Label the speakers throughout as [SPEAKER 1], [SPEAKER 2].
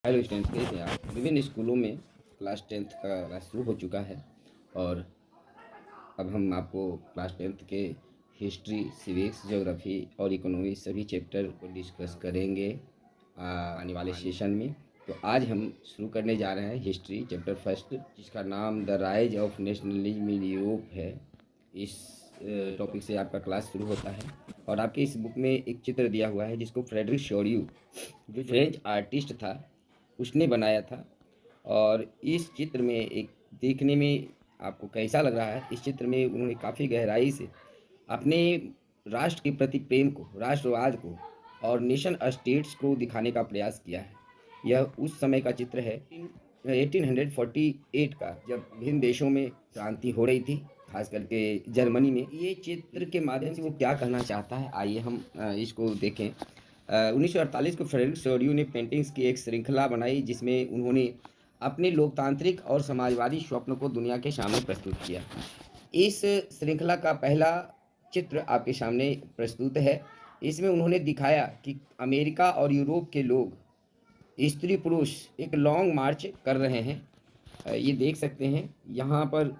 [SPEAKER 1] Hello students, कैसे हैं आप? विभिन्न स्कूलों में क्लास 10th का क्लास शुरू हो चुका है और अब हम आपको क्लास 10th के हिस्ट्री, सिविक्स, ज्योग्राफी और इकोनॉमी सभी चैप्टर को डिस्कस करेंगे आने वाले सेशन में। तो आज हम शुरू करने जा रहे हैं हिस्ट्री चैप्टर फर्स्ट, जिसका नाम the rise of nationalism in Europe है। इस टॉपिक से आपका क्लास शुरू होता है और आपके इस बुक में एक चित्र दिया हुआ है जिसको फ्रेडरिक शोरियू, जो फ्रेंच आर्टिस्ट था, उसने बनाया था। और इस चित्र में एक देखने में आपको कैसा लग रहा है, इस चित्र में उन्होंने काफ़ी गहराई से अपने राष्ट्र के प्रति प्रेम को, राष्ट्रवाद को और नेशन स्टेट्स को दिखाने का प्रयास किया है। यह उस समय का चित्र है 1848 का, जब विभिन्न देशों में क्रांति हो रही थी, खास करके जर्मनी में। ये चित्र के माध्यम से वो क्या कहना चाहता है, आइए हम इसको देखें। 1948 को फ्रेडरिक शोरियू ने पेंटिंग्स की एक श्रृंखला बनाई जिसमें उन्होंने अपने लोकतांत्रिक और समाजवादी स्वप्न को दुनिया के सामने प्रस्तुत किया। इस श्रृंखला का पहला चित्र आपके सामने प्रस्तुत है। इसमें उन्होंने दिखाया कि अमेरिका और यूरोप के लोग, स्त्री पुरुष, एक लॉन्ग मार्च कर रहे हैं। ये देख सकते हैं यहाँ पर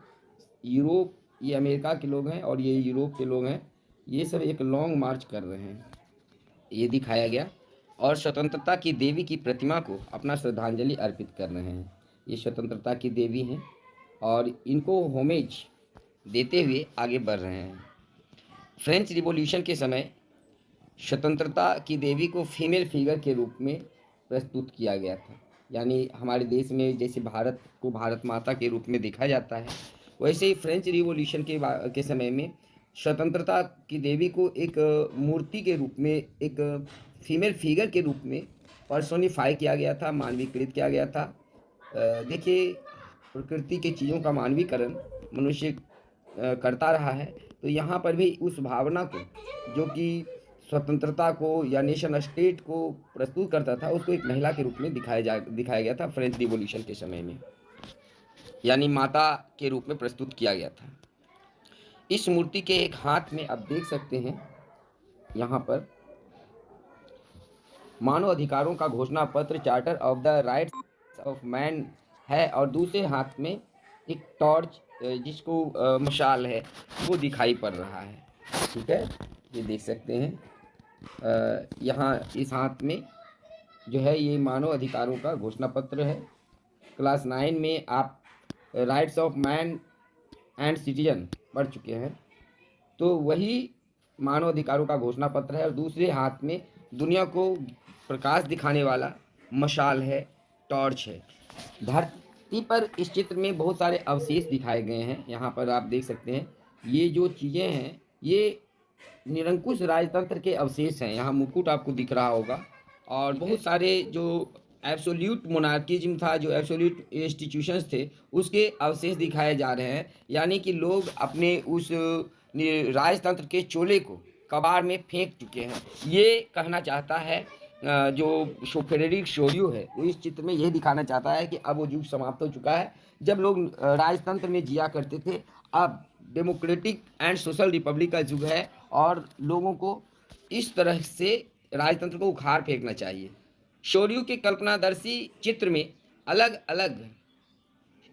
[SPEAKER 1] यूरोप, ये अमेरिका के लोग हैं और ये यूरोप के लोग हैं। ये सब एक लॉन्ग मार्च कर रहे हैं, ये दिखाया गया। और स्वतंत्रता की देवी की प्रतिमा को अपना श्रद्धांजलि अर्पित कर रहे हैं। ये स्वतंत्रता की देवी हैं और इनको होमेज देते हुए आगे बढ़ रहे हैं। फ्रेंच रिवॉल्यूशन के समय स्वतंत्रता की देवी को फीमेल फिगर के रूप में प्रस्तुत किया गया था। यानी हमारे देश में जैसे भारत को भारत माता के रूप में देखा जाता है, वैसे ही फ्रेंच रिवॉल्यूशन के समय में स्वतंत्रता की देवी को एक मूर्ति के रूप में, एक फीमेल फिगर के रूप में पर्सोनिफाई किया गया था, मानवीकृत किया गया था। देखिए, प्रकृति के चीज़ों का मानवीकरण मनुष्य करता रहा है, तो यहाँ पर भी उस भावना को, जो कि स्वतंत्रता को या नेशन स्टेट को प्रस्तुत करता था, उसको एक महिला के रूप में दिखाया गया था फ्रेंच रिवॉल्यूशन के समय में, यानी माता के रूप में प्रस्तुत किया गया था। इस मूर्ति के एक हाथ में आप देख सकते हैं यहाँ पर मानव अधिकारों का घोषणा पत्र, charter of the rights of man है, और दूसरे हाथ में एक टॉर्च, जिसको मशाल है, वो दिखाई पड़ रहा है। ठीक है, ये देख सकते हैं यहाँ इस हाथ में जो है ये मानव अधिकारों का घोषणा पत्र है। क्लास 9 में आप rights of man and citizen पढ़ चुके हैं, तो वही मानव अधिकारों का घोषणा पत्र है और दूसरे हाथ में दुनिया को प्रकाश दिखाने वाला मशाल है, टॉर्च है। धरती पर इस चित्र में बहुत सारे अवशेष दिखाए गए हैं। यहाँ पर आप देख सकते हैं ये जो चीज़ें हैं, ये निरंकुश राजतंत्र के अवशेष हैं। यहाँ मुकुट आपको दिख रहा होगा और बहुत सारे जो एब्सोल्यूट मोनार्किज्म था, जो एब्सोल्यूट इंस्टीट्यूशंस थे, उसके अवशेष दिखाए जा रहे हैं। यानी कि लोग अपने उस राजतंत्र के चोले को कबाड़ में फेंक चुके हैं। ये कहना चाहता है जो फ्रेडरिक शोरियू है, वो इस चित्र में यह दिखाना चाहता है कि अब वो युग समाप्त हो चुका है जब लोग राजतंत्र में जिया करते थे। अब डेमोक्रेटिक एंड सोशल रिपब्लिक का युग है और लोगों को इस तरह से राजतंत्र को उखाड़ फेंकना चाहिए। शोरियू के कल्पनादर्शी चित्र में अलग अलग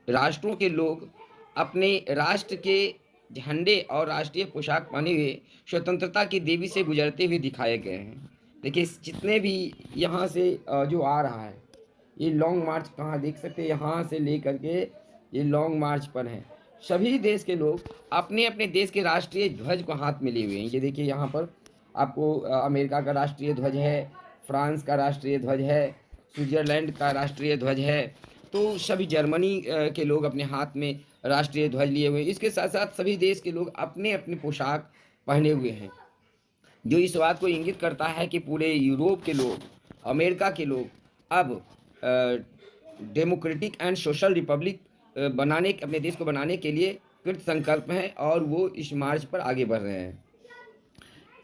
[SPEAKER 1] राष्ट्रों के लोग अपने राष्ट्र के झंडे और राष्ट्रीय पोशाक पहने हुए स्वतंत्रता की देवी से गुजरते हुए दिखाए गए हैं। देखिए, जितने भी यहाँ से जो आ रहा है, ये लॉन्ग मार्च कहाँ देख सकते हैं, यहाँ से लेकर के ये लॉन्ग मार्च पर हैं। सभी देश के लोग अपने अपने देश के राष्ट्रीय ध्वज को हाथ में लिए हुए हैं। ये देखिए, यहाँ पर आपको अमेरिका का राष्ट्रीय ध्वज है, फ्रांस का राष्ट्रीय ध्वज है, स्विट्ज़रलैंड का राष्ट्रीय ध्वज है। तो सभी जर्मनी के लोग अपने हाथ में राष्ट्रीय ध्वज लिए हुए हैं। इसके साथ साथ सभी देश के लोग अपने अपने पोशाक पहने हुए हैं, जो इस बात को इंगित करता है कि पूरे यूरोप के लोग, अमेरिका के लोग अब डेमोक्रेटिक एंड सोशल रिपब्लिक बनाने, अपने देश को बनाने के लिए कृत संकल्प हैं और वो इस मार्च पर आगे बढ़ रहे हैं।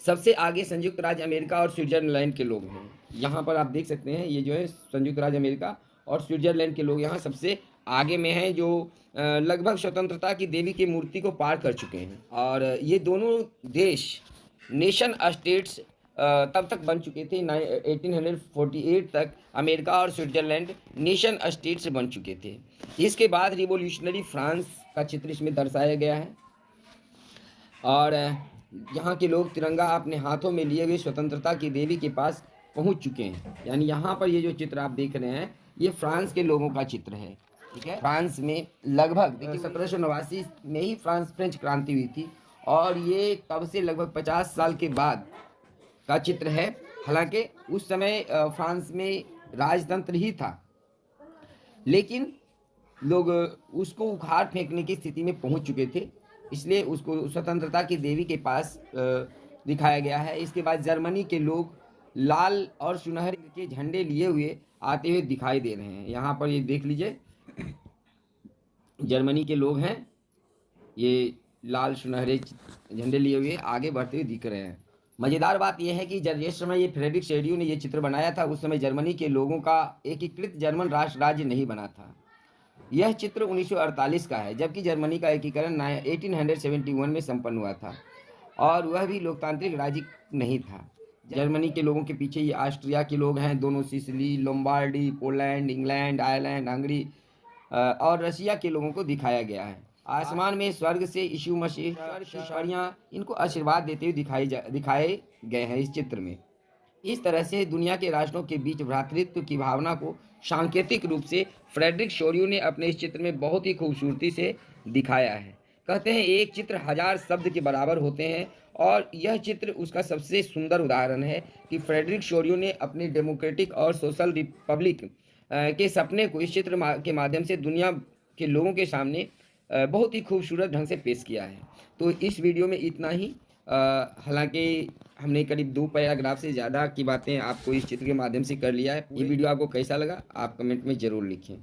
[SPEAKER 1] सबसे आगे संयुक्त राज्य अमेरिका और स्विट्जरलैंड के लोग हैं। यहाँ पर आप देख सकते हैं, ये जो है संयुक्त राज्य अमेरिका और स्विट्जरलैंड के लोग यहाँ सबसे आगे में हैं, जो लगभग स्वतंत्रता की देवी की मूर्ति को पार कर चुके हैं। और ये दोनों देश नेशन स्टेट्स तब तक बन चुके थे। 1848 तक अमेरिका और स्विट्जरलैंड नेशन स्टेट्स बन चुके थे। इसके बाद रिवोल्यूशनरी फ्रांस का चित्र इसमें दर्शाया गया है और यहाँ के लोग तिरंगा अपने हाथों में लिए हुए स्वतंत्रता की देवी के पास पहुँच चुके हैं। यानी यहाँ पर ये जो चित्र आप देख रहे हैं ये फ्रांस के लोगों का चित्र है। ठीक है, फ्रांस में लगभग 1789 में ही फ्रेंच क्रांति हुई थी और ये तब से लगभग 50 साल के बाद का चित्र है। हालांकि उस समय फ्रांस में राजतंत्र ही था, लेकिन लोग उसको उखाड़ फेंकने की स्थिति में पहुंच चुके थे, इसलिए उसको स्वतंत्रता की देवी के पास दिखाया गया है। इसके बाद जर्मनी के लोग लाल और सुनहरे के झंडे लिए हुए आते हुए दिखाई दे रहे हैं। यहाँ पर ये देख लीजिए, जर्मनी के लोग हैं, ये लाल सुनहरे झंडे लिए हुए आगे बढ़ते हुए दिख रहे हैं। मज़ेदार बात यह है कि जब जिस समय ये फ्रेडरिक शेड्यू ने ये चित्र बनाया था उस समय जर्मनी के लोगों का एकीकृत जर्मन राष्ट्र राज्य नहीं बना था। यह चित्र 1948 का है, जबकि जर्मनी का एकीकरण 1871 में संपन्न हुआ था और वह भी लोकतांत्रिक राज्य नहीं था। जर्मनी के लोगों के पीछे ये ऑस्ट्रिया के लोग हैं, दोनों Sicily, Lombardy, Poland, England, Ireland, Hungary और रशिया के लोगों को दिखाया गया है। आसमान में स्वर्ग से यीशु मसीह ईश्वरियाँ इनको आशीर्वाद देते हुए दिखाए गए हैं इस चित्र में। इस तरह से दुनिया के राष्ट्रों के बीच भ्रातृत्व की भावना को सांकेतिक रूप से फ्रेडरिक शोरियू ने अपने इस चित्र में बहुत ही खूबसूरती से दिखाया है। कहते हैं एक चित्र 1000 शब्द के बराबर होते हैं और यह चित्र उसका सबसे सुंदर उदाहरण है कि फ्रेडरिक शोरियू ने अपने डेमोक्रेटिक और सोशल रिपब्लिक के सपने को इस चित्र के माध्यम से दुनिया के लोगों के सामने बहुत ही खूबसूरत ढंग से पेश किया है। तो इस वीडियो में इतना ही। हालांकि हमने करीब 2 पैराग्राफ से ज़्यादा की बातें आपको इस चित्र के माध्यम से कर लिया है। ये वीडियो आपको कैसा लगा आप कमेंट में ज़रूर लिखें।